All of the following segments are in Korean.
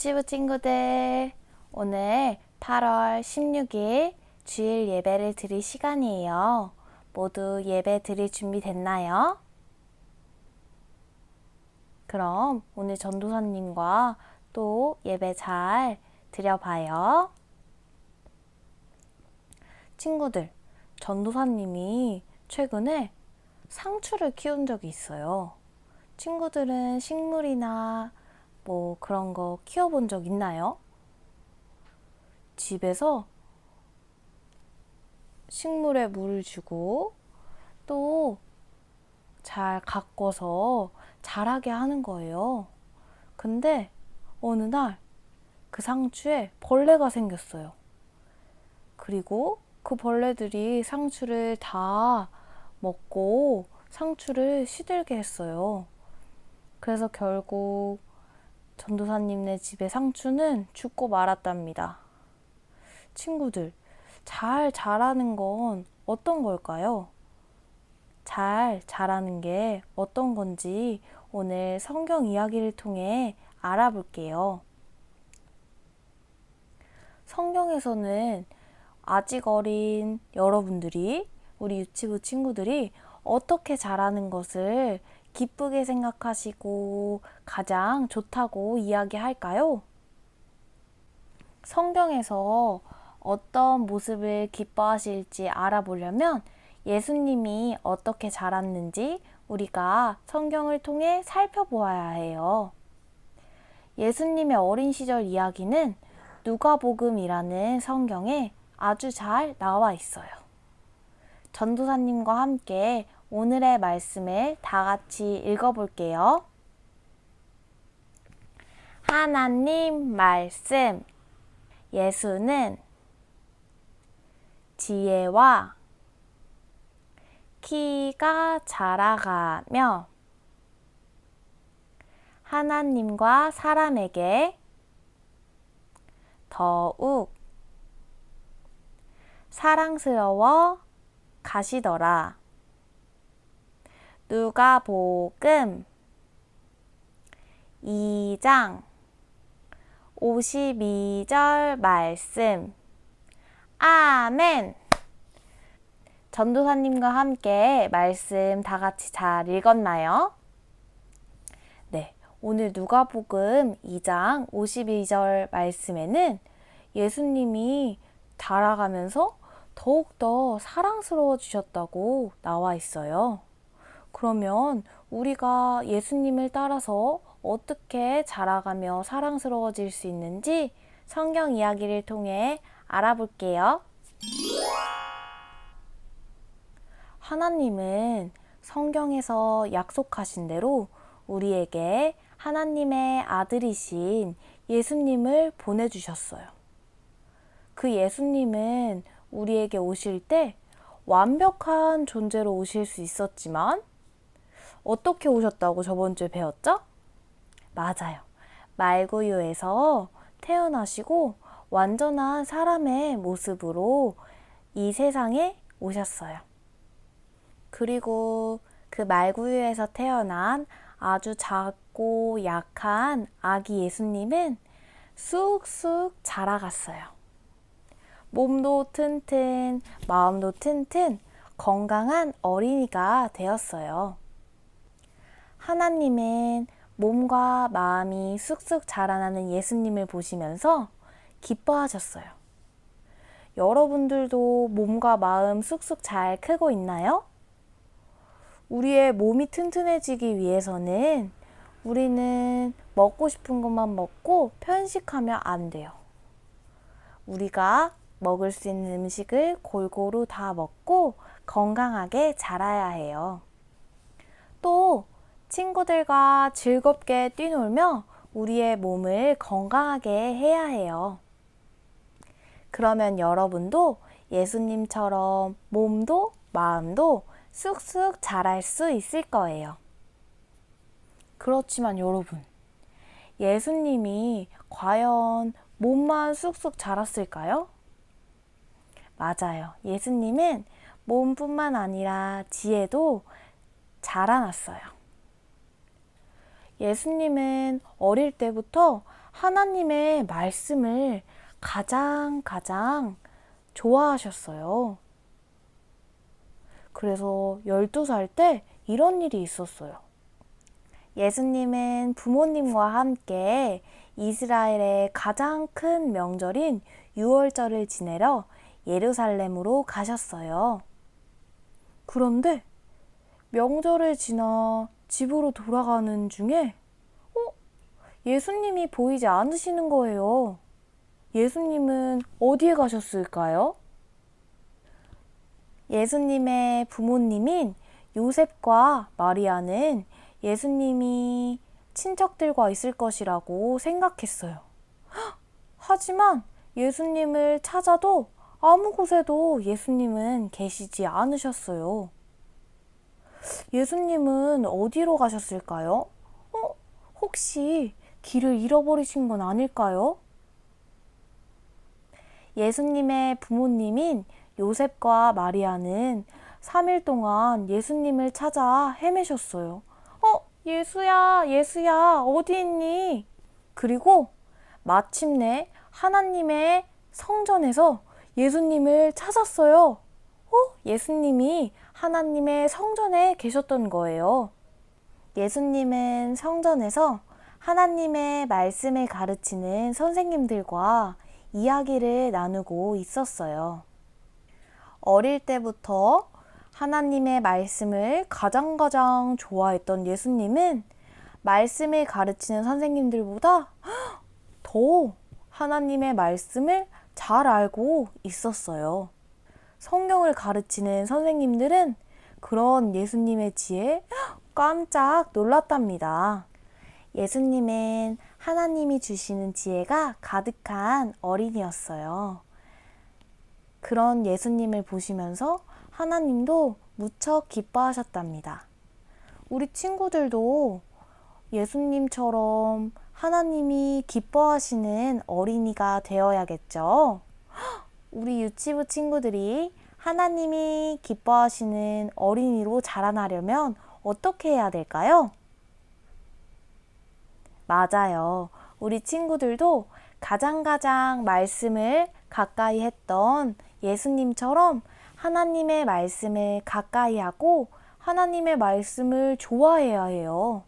유치부 친구들, 오늘 8월 16일 주일 예배를 드릴 시간이에요. 모두 예배 드릴 준비 됐나요? 그럼 오늘 전도사님과 또 예배 잘 드려봐요. 친구들, 전도사님이 최근에 상추를 키운 적이 있어요. 친구들은 식물이나 뭐 그런 거 키워본 적 있나요? 집에서 식물에 물을 주고 또 잘 가꿔서 자라게 하는 거예요. 근데 어느 날 그 상추에 벌레가 생겼어요. 그리고 그 벌레들이 상추를 다 먹고 상추를 시들게 했어요. 그래서 결국 전도사님네 집의 상추는 죽고 말았답니다. 친구들, 잘 자라는 건 어떤 걸까요? 잘 자라는 게 어떤 건지 오늘 성경 이야기를 통해 알아볼게요. 성경에서는 아직 어린 여러분들이, 우리 유치부 친구들이 어떻게 자라는 것을 기쁘게 생각하시고 가장 좋다고 이야기할까요? 성경에서 어떤 모습을 기뻐하실지 알아보려면 예수님이 어떻게 자랐는지 우리가 성경을 통해 살펴보아야 해요. 예수님의 어린 시절 이야기는 누가복음이라는 성경에 아주 잘 나와 있어요. 전도사님과 함께 오늘의 말씀을 다 같이 읽어볼게요. 하나님 말씀. 예수는 지혜와 키가 자라가며 하나님과 사람에게 더욱 사랑스러워 가시더라. 누가복음 2장 52절 말씀. 아멘. 전도사님과 함께 말씀 다 같이 잘 읽었나요? 네, 오늘 누가복음 2장 52절 말씀에는 예수님이 자라가면서 더욱더 사랑스러워지셨다고 나와 있어요. 그러면 우리가 예수님을 따라서 어떻게 자라가며 사랑스러워질 수 있는지 성경 이야기를 통해 알아볼게요. 하나님은 성경에서 약속하신 대로 우리에게 하나님의 아들이신 예수님을 보내주셨어요. 그 예수님은 우리에게 오실 때 완벽한 존재로 오실 수 있었지만 어떻게 오셨다고 저번 주에 배웠죠? 맞아요. 말구유에서 태어나시고 완전한 사람의 모습으로 이 세상에 오셨어요. 그리고 그 말구유에서 태어난 아주 작고 약한 아기 예수님은 쑥쑥 자라갔어요. 몸도 튼튼, 마음도 튼튼, 건강한 어린이가 되었어요. 하나님은 몸과 마음이 쑥쑥 자라나는 예수님을 보시면서 기뻐하셨어요. 여러분들도 몸과 마음 쑥쑥 잘 크고 있나요? 우리의 몸이 튼튼해지기 위해서는 우리는 먹고 싶은 것만 먹고 편식하면 안 돼요. 우리가 먹을 수 있는 음식을 골고루 다 먹고 건강하게 자라야 해요. 또 친구들과 즐겁게 뛰놀며 우리의 몸을 건강하게 해야 해요. 그러면 여러분도 예수님처럼 몸도 마음도 쑥쑥 자랄 수 있을 거예요. 그렇지만 여러분, 예수님이 과연 몸만 쑥쑥 자랐을까요? 맞아요. 예수님은 몸뿐만 아니라 지혜도 자라났어요. 예수님은 어릴 때부터 하나님의 말씀을 가장 좋아하셨어요. 그래서 12살 때 이런 일이 있었어요. 예수님은 부모님과 함께 이스라엘의 가장 큰 명절인 유월절을 지내러 예루살렘으로 가셨어요. 그런데 명절을 지나 집으로 돌아가는 중에 예수님이 보이지 않으시는 거예요. 예수님은 어디에 가셨을까요? 예수님의 부모님인 요셉과 마리아는 예수님이 친척들과 있을 것이라고 생각했어요. 하지만 예수님을 찾아도 아무 곳에도 예수님은 계시지 않으셨어요. 예수님은 어디로 가셨을까요? 혹시 길을 잃어버리신 건 아닐까요? 예수님의 부모님인 요셉과 마리아는 3일 동안 예수님을 찾아 헤매셨어요. 예수야, 어디 있니? 그리고 마침내 하나님의 성전에서 예수님을 찾았어요. 예수님이 하나님의 성전에 계셨던 거예요. 예수님은 성전에서 하나님의 말씀을 가르치는 선생님들과 이야기를 나누고 있었어요. 어릴 때부터 하나님의 말씀을 가장 좋아했던 예수님은 말씀을 가르치는 선생님들보다 더 하나님의 말씀을 잘 알고 있었어요. 성경을 가르치는 선생님들은 그런 예수님의 지혜에 깜짝 놀랐답니다. 예수님은 하나님이 주시는 지혜가 가득한 어린이였어요. 그런 예수님을 보시면서 하나님도 무척 기뻐하셨답니다. 우리 친구들도 예수님처럼 하나님이 기뻐하시는 어린이가 되어야겠죠? 우리 유치부 친구들이 하나님이 기뻐하시는 어린이로 자라나려면 어떻게 해야 될까요? 맞아요. 우리 친구들도 가장 말씀을 가까이 했던 예수님처럼 하나님의 말씀을 가까이 하고 하나님의 말씀을 좋아해야 해요.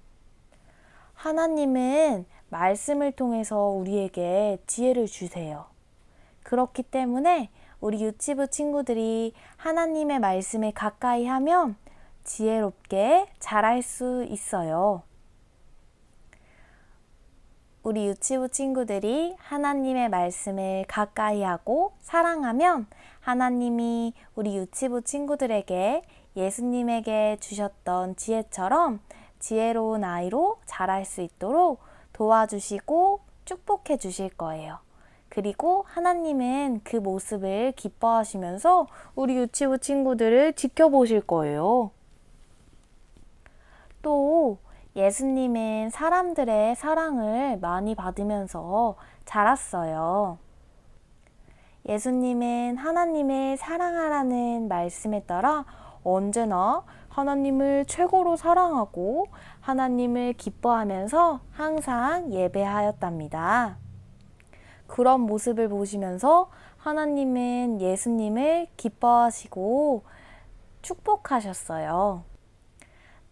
하나님은 말씀을 통해서 우리에게 지혜를 주세요. 그렇기 때문에 우리 유치부 친구들이 하나님의 말씀을 가까이 하면 지혜롭게 자랄 수 있어요. 우리 유치부 친구들이 하나님의 말씀을 가까이 하고 사랑하면 하나님이 우리 유치부 친구들에게 예수님에게 주셨던 지혜처럼 지혜로운 아이로 자랄 수 있도록 도와주시고 축복해 주실 거예요. 그리고 하나님은 그 모습을 기뻐하시면서 우리 유치부 친구들을 지켜보실 거예요. 또 예수님은 사람들의 사랑을 많이 받으면서 자랐어요. 예수님은 하나님을 사랑하라는 말씀에 따라 언제나 하나님을 최고로 사랑하고 하나님을 기뻐하면서 항상 예배하였답니다. 그런 모습을 보시면서 하나님은 예수님을 기뻐하시고 축복하셨어요.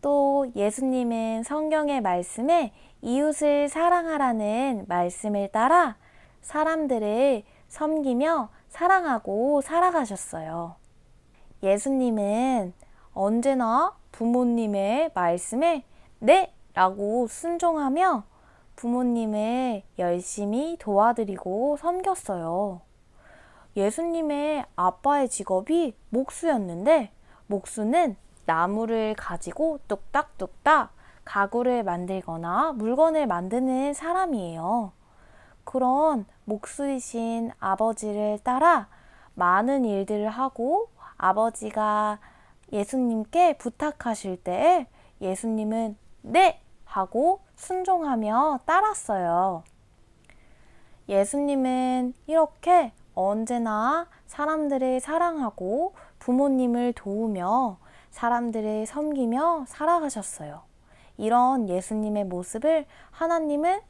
또 예수님은 성경의 말씀에 이웃을 사랑하라는 말씀을 따라 사람들을 섬기며 사랑하고 살아가셨어요. 예수님은 언제나 부모님의 말씀에 네! 라고 순종하며 부모님을 열심히 도와드리고 섬겼어요. 예수님의 아빠의 직업이 목수였는데 목수는 나무를 가지고 뚝딱뚝딱 가구를 만들거나 물건을 만드는 사람이에요. 그런 목수이신 아버지를 따라 많은 일들을 하고 아버지가 예수님께 부탁하실 때 예수님은 네! 하고 순종하며 따랐어요. 예수님은 이렇게 언제나 사람들을 사랑하고 부모님을 도우며 사람들을 섬기며 살아가셨어요. 이런 예수님의 모습을 하나님은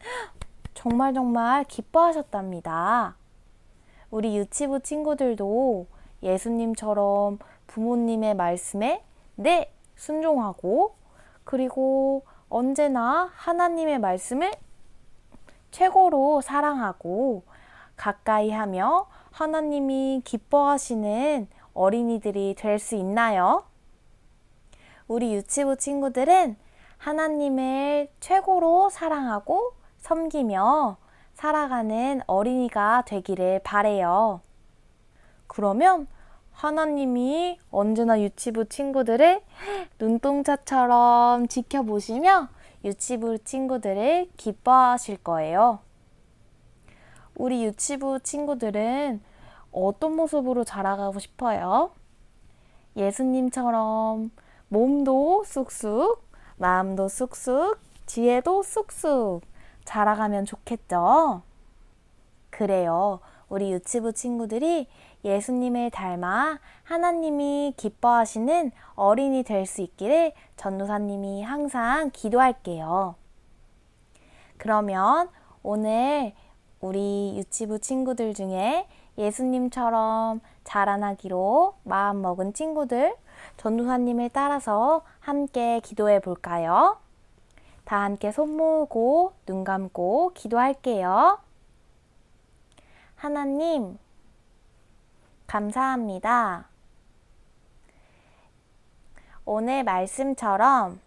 정말 기뻐하셨답니다. 우리 유치부 친구들도 예수님처럼 부모님의 말씀에 네, 순종하고 그리고 언제나 하나님의 말씀을 최고로 사랑하고 가까이 하며 하나님이 기뻐하시는 어린이들이 될 수 있나요? 우리 유치부 친구들은 하나님을 최고로 사랑하고 섬기며 살아가는 어린이가 되기를 바래요. 그러면 하나님이 언제나 유치부 친구들을 눈동자처럼 지켜보시며 유치부 친구들을 기뻐하실 거예요. 우리 유치부 친구들은 어떤 모습으로 자라가고 싶어요? 예수님처럼 몸도 쑥쑥, 마음도 쑥쑥, 지혜도 쑥쑥 자라가면 좋겠죠? 그래요. 우리 유치부 친구들이 예수님을 닮아 하나님이 기뻐하시는 어린이 될 수 있기를 전도사님이 항상 기도할게요. 그러면 오늘 우리 유치부 친구들 중에 예수님처럼 자라나기로 마음먹은 친구들, 전도사님을 따라서 함께 기도해 볼까요? 다 함께 손 모으고 눈 감고 기도할게요. 하나님, 감사합니다. 오늘 말씀처럼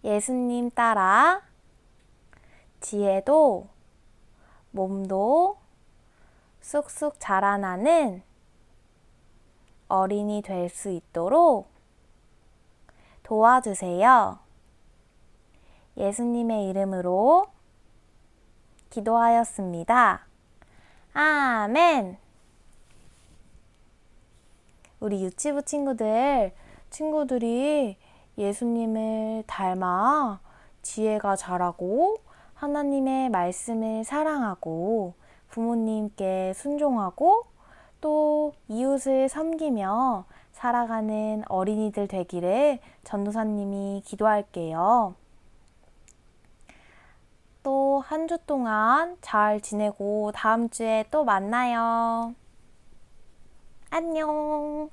예수님 따라 지혜도 몸도 쑥쑥 자라나는 어린이 될 수 있도록 도와주세요. 예수님의 이름으로 기도하였습니다. 아멘. 우리 유치부 친구들이 예수님을 닮아 지혜가 자라고 하나님의 말씀을 사랑하고 부모님께 순종하고 또 이웃을 섬기며 살아가는 어린이들 되기를 전도사님이 기도할게요. 또 한 주 동안 잘 지내고 다음 주에 또 만나요. 안녕.